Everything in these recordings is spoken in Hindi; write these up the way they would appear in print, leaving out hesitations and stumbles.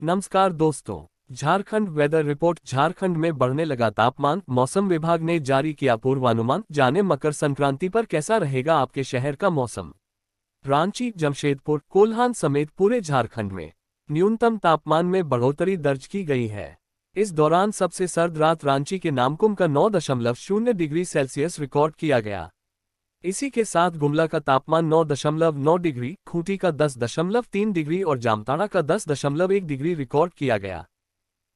नमस्कार दोस्तों। Jharkhand weather report. झारखंड में बढ़ने लगा तापमान, मौसम विभाग ने जारी किया पूर्वानुमान। जाने मकर संक्रांति पर कैसा रहेगा आपके शहर का मौसम। रांची, जमशेदपुर, कोल्हान समेत पूरे झारखंड में न्यूनतम तापमान में बढ़ोतरी दर्ज की गई है। इस दौरान सबसे सर्द रात रांची के नामकुम का 9.0 डिग्री सेल्सियस रिकॉर्ड किया गया। इसी के साथ गुमला का तापमान 9.9 डिग्री, खूंटी का 10.3 डिग्री और जामताड़ा का 10.1 डिग्री रिकॉर्ड किया गया।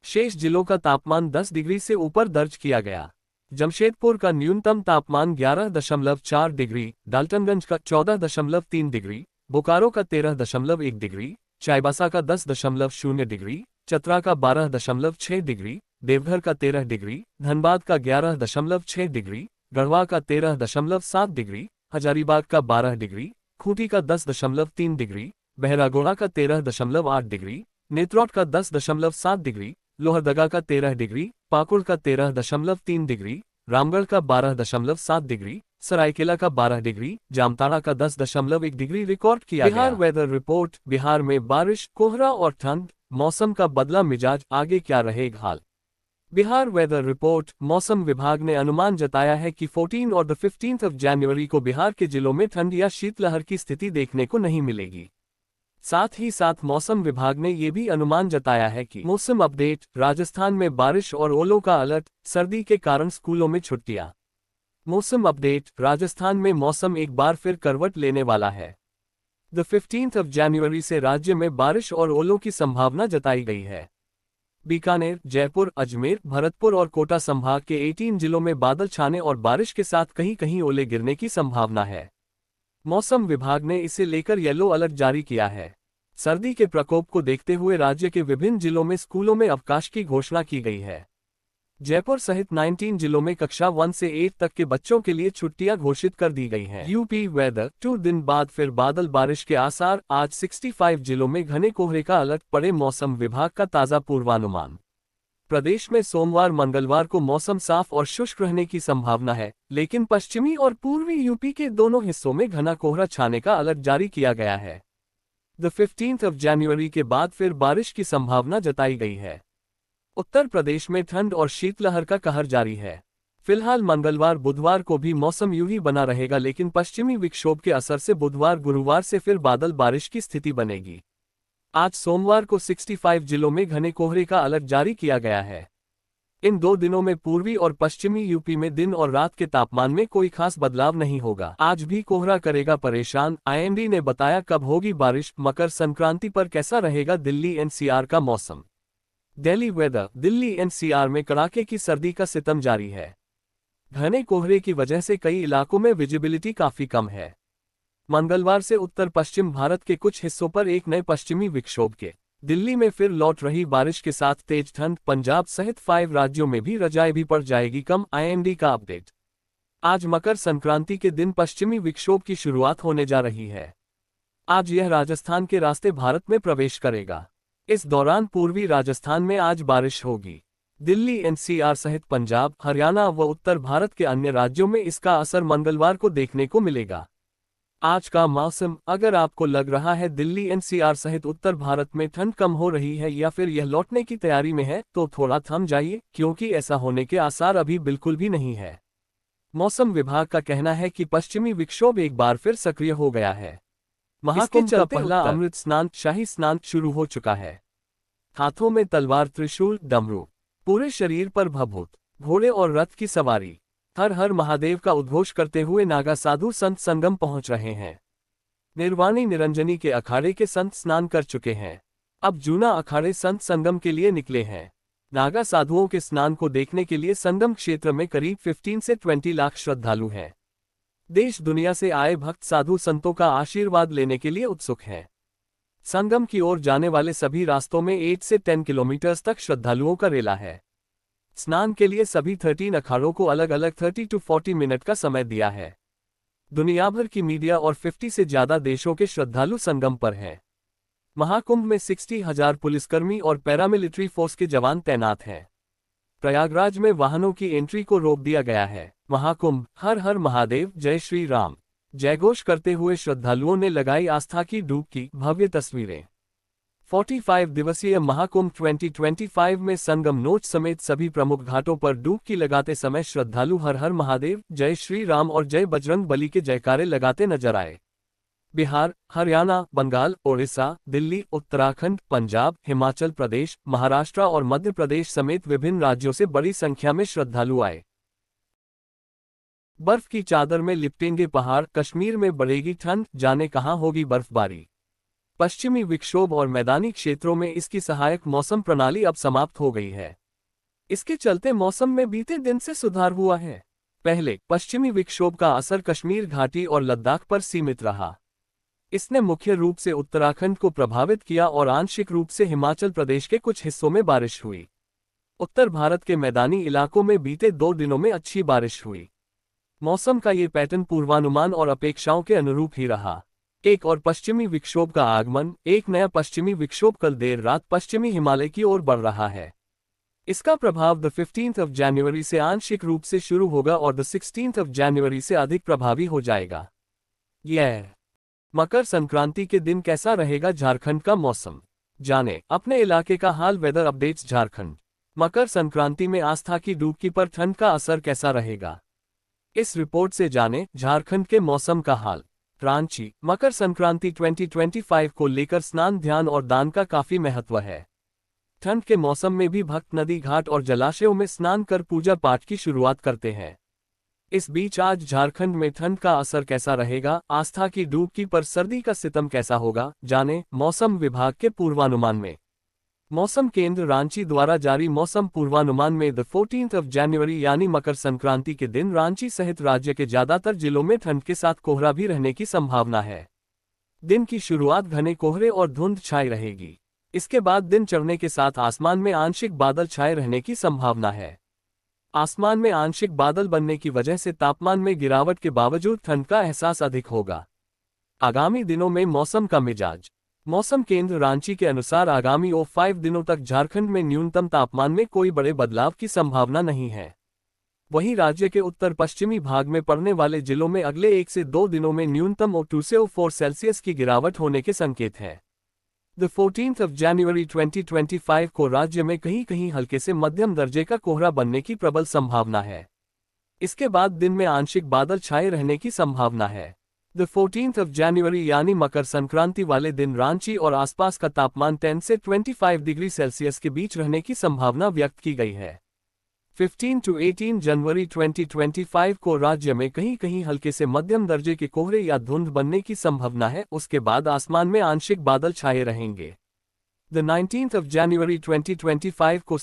शेष जिलों का तापमान 10 डिग्री से ऊपर दर्ज किया गया। जमशेदपुर का न्यूनतम तापमान 11.4 डिग्री, डाल्टनगंज का 14.3 डिग्री, बोकारो का 13.1 डिग्री, चाईबासा का 10.0 डिग्री, चतरा का 12.6 डिग्री, देवघर का 13 डिग्री, धनबाद का 11.6 डिग्री, गढ़वा का 13.7 डिग्री, हजारीबाग का 12 डिग्री, खूंटी का 10.3 डिग्री, बहरागोड़ा का 13.8 डिग्री, नेत्रौट का 10.7 डिग्री, लोहरदगा का 13 डिग्री, पाकुड़ का 13.3 डिग्री, रामगढ़ का 12.7 डिग्री, सरायकेला का 12 डिग्री, जामताड़ा का 10.1 डिग्री रिकॉर्ड किया गया। Bihar weather report. बिहार में बारिश, कोहरा और ठंड, मौसम का बदला मिजाज, आगे क्या रहेगा हाल। Bihar weather report. मौसम विभाग ने अनुमान जताया है कि 14 और 15 जनवरी को बिहार के जिलों में ठंड या शीतलहर की स्थिति देखने को नहीं मिलेगी। साथ ही साथ मौसम विभाग ने यह भी अनुमान जताया है कि मौसम अपडेट। राजस्थान में बारिश और ओलों का अलर्ट, सर्दी के कारण स्कूलों में छुट्टियां। मौसम अपडेट। राजस्थान में मौसम एक बार फिर करवट लेने वाला है। 15 जनवरी से राज्य में बारिश और ओलों की संभावना जताई गई है। बीकानेर, जयपुर, अजमेर, भरतपुर और कोटा संभाग के 18 जिलों में बादल छाने और बारिश के साथ कहीं कहीं ओले गिरने की संभावना है। मौसम विभाग ने इसे लेकर येलो अलर्ट जारी किया है। सर्दी के प्रकोप को देखते हुए राज्य के विभिन्न जिलों में स्कूलों में अवकाश की घोषणा की गई है। जयपुर सहित 19 जिलों में कक्षा 1 से 8 तक के बच्चों के लिए छुट्टियां घोषित कर दी गई हैं। UP weather. 2 दिन बाद फिर बादल, बारिश के आसार। आज 65 जिलों में घने कोहरे का अलर्ट पड़े। मौसम विभाग का ताजा पूर्वानुमान। प्रदेश में सोमवार मंगलवार को मौसम साफ और शुष्क रहने की संभावना है, लेकिन पश्चिमी और पूर्वी यूपी के दोनों हिस्सों में घना कोहरा छाने का अलर्ट जारी किया गया है। 15 जनवरी के बाद फिर बारिश की संभावना जताई गई है। उत्तर प्रदेश में ठंड और शीतलहर का कहर जारी है। फिलहाल मंगलवार बुधवार को भी मौसम यूं ही बना रहेगा, लेकिन पश्चिमी विक्षोभ के असर से बुधवार गुरुवार से फिर बादल, बारिश की स्थिति बनेगी। आज सोमवार को 65 जिलों में घने कोहरे का अलर्ट जारी किया गया है। इन 2 दिनों में पूर्वी और पश्चिमी यूपी में दिन और रात के तापमान में कोई खास बदलाव नहीं होगा। आज भी कोहरा करेगा परेशान। आईएमडी ने बताया कब होगी बारिश। मकर संक्रांति पर कैसा रहेगा दिल्ली एनसीआर का मौसम। दिल्ली वेदर। दिल्ली एनसीआर में कड़ाके की सर्दी का सितम जारी है। घने कोहरे की वजह से कई इलाकों में विजिबिलिटी काफी कम है। मंगलवार से उत्तर पश्चिम भारत के कुछ हिस्सों पर एक नए पश्चिमी विक्षोभ के दिल्ली में फिर लौट रही बारिश के साथ तेज ठंड। पंजाब सहित 5 राज्यों में भी रजाई भी पड़ जाएगी कम। आईएमडी का अपडेट। आज मकर संक्रांति के दिन पश्चिमी विक्षोभ की शुरुआत होने जा रही है। आज यह राजस्थान के रास्ते भारत में प्रवेश करेगा। इस दौरान पूर्वी राजस्थान में आज बारिश होगी। दिल्ली एनसीआर सहित पंजाब, हरियाणा व उत्तर भारत के अन्य राज्यों में इसका असर मंगलवार को देखने को मिलेगा। आज का मौसम। अगर आपको लग रहा है दिल्ली एनसीआर सहित उत्तर भारत में ठंड कम हो रही है या फिर यह लौटने की तैयारी में है, तो थोड़ा थम जाइए, क्योंकि ऐसा होने के आसार अभी बिल्कुल भी नहीं है। मौसम विभाग का कहना है कि पश्चिमी विक्षोभ एक बार फिर सक्रिय हो गया है। महाकुंभ का पहला अमृत स्नान, शाही स्नान शुरू हो चुका है। हाथों में तलवार, त्रिशूल, डमरू, पूरे शरीर पर भभूत, घोड़े और रथ की सवारी, हर हर महादेव का उद्घोष करते हुए नागा साधु संत संगम पहुंच रहे हैं। निर्वाणी निरंजनी के अखाड़े के संत स्नान कर चुके हैं। अब जूना अखाड़े संत संगम के लिए निकले हैं। नागा साधुओं के स्नान को देखने के लिए संगम क्षेत्र में करीब 15 से 20 लाख श्रद्धालु हैं। देश दुनिया से आए भक्त साधु संतों का आशीर्वाद लेने के लिए उत्सुक हैं। संगम की ओर जाने वाले सभी रास्तों में 8 से 10 किलोमीटर तक श्रद्धालुओं का रेला है। स्नान के लिए सभी 13 अखाड़ों को अलग अलग 30 to 40 मिनट का समय दिया है। दुनिया भर की मीडिया और 50 से ज्यादा देशों के श्रद्धालु संगम पर हैं। महाकुंभ में 60,000 पुलिसकर्मी और पैरामिलिट्री फोर्स के जवान तैनात हैं। प्रयागराज में वाहनों की एंट्री को रोक दिया गया है। महाकुंभ। हर हर महादेव, जय श्री राम जयघोष करते हुए श्रद्धालुओं ने लगाई आस्था की डुबकी। भव्य तस्वीरें। 45 दिवसीय महाकुंभ 2025 में संगम नोच समेत सभी प्रमुख घाटों पर डुबकी लगाते समय श्रद्धालु हर हर महादेव, जय श्री राम और जय बजरंग बली के जयकारे लगाते नजर आए। बिहार, हरियाणा, बंगाल, ओडिशा, दिल्ली, उत्तराखंड, पंजाब, हिमाचल प्रदेश, महाराष्ट्र और मध्य प्रदेश समेत विभिन्न राज्यों से बड़ी संख्या में श्रद्धालु आए। बर्फ की चादर में लिपटेंगे पहाड़, कश्मीर में बढ़ेगी ठंड, जाने कहां होगी बर्फबारी। पश्चिमी विक्षोभ और मैदानी क्षेत्रों में इसकी सहायक मौसम प्रणाली अब समाप्त हो गई है। इसके चलते मौसम में बीते दिन से सुधार हुआ है। पहले पश्चिमी विक्षोभ का असर कश्मीर घाटी और लद्दाख पर सीमित रहा। इसने मुख्य रूप से उत्तराखंड को प्रभावित किया और आंशिक रूप से हिमाचल प्रदेश के कुछ हिस्सों में बारिश हुई। उत्तर भारत के मैदानी इलाकों में बीते 2 दिनों में अच्छी बारिश हुई। मौसम का ये पैटर्न पूर्वानुमान और अपेक्षाओं के अनुरूप ही रहा। एक और पश्चिमी विक्षोभ का आगमन। एक नया पश्चिमी विक्षोभ कल देर रात पश्चिमी हिमालय की ओर बढ़ रहा है। इसका प्रभाव 15 जनवरी से आंशिक रूप से शुरू होगा और 16 जनवरी से अधिक प्रभावी हो जाएगा। यह मकर संक्रांति के दिन कैसा रहेगा झारखंड का मौसम, जाने अपने इलाके का हाल। Weather updates Jharkhand. मकर संक्रांति में आस्था की डुबकी पर ठंड का असर कैसा रहेगा, इस रिपोर्ट से जाने झारखंड के मौसम का हाल। रांची, मकर संक्रांति 2025 को लेकर स्नान, ध्यान और दान का काफी महत्व है। ठंड के मौसम में भी भक्त नदी घाट और जलाशयों में स्नान कर पूजा पाठ की शुरुआत करते हैं। इस बीच आज झारखंड में ठंड का असर कैसा रहेगा, आस्था की डुबकी पर सर्दी का सितम कैसा होगा, जाने मौसम विभाग के पूर्वानुमान में। मौसम केंद्र रांची द्वारा जारी मौसम पूर्वानुमान में 14 जनवरी यानी मकर संक्रांति के दिन रांची सहित राज्य के ज्यादातर जिलों में ठंड के साथ कोहरा भी रहने की संभावना है। दिन की शुरुआत घने कोहरे और धुंध छाई रहेगी। इसके बाद दिन चढ़ने के साथ आसमान में आंशिक बादल छाए रहने की संभावना है। आसमान में आंशिक बादल बनने की वजह से तापमान में गिरावट के बावजूद ठंड का एहसास अधिक होगा। आगामी दिनों में मौसम का मिजाज। मौसम केंद्र रांची के अनुसार आगामी 5 दिनों तक झारखंड में न्यूनतम तापमान में कोई बड़े बदलाव की संभावना नहीं है। वहीं राज्य के उत्तर पश्चिमी भाग में पड़ने वाले जिलों में अगले 1 से 2 दिनों में न्यूनतम 2 से 4 सेल्सियस की गिरावट होने के संकेत हैं। 14 जनवरी 2025 को राज्य में कहीं कहीं हल्के से मध्यम दर्जे का कोहरा बनने की प्रबल संभावना है। इसके बाद दिन में आंशिक बादल छाए रहने की संभावना है। 14 जनवरी यानी मकर संक्रांति वाले दिन रांची और आसपास का तापमान 10 से 25 डिग्री सेल्सियस के बीच रहने की संभावना व्यक्त की गई है। 15 to 18 जनवरी 2025 को राज्य में कहीं कहीं हल्के से मध्यम दर्जे के कोहरे या धुंध बनने की संभावना है। उसके बाद आसमान में आंशिक बादल छाए रहेंगे। 19 जनवरी 2025 को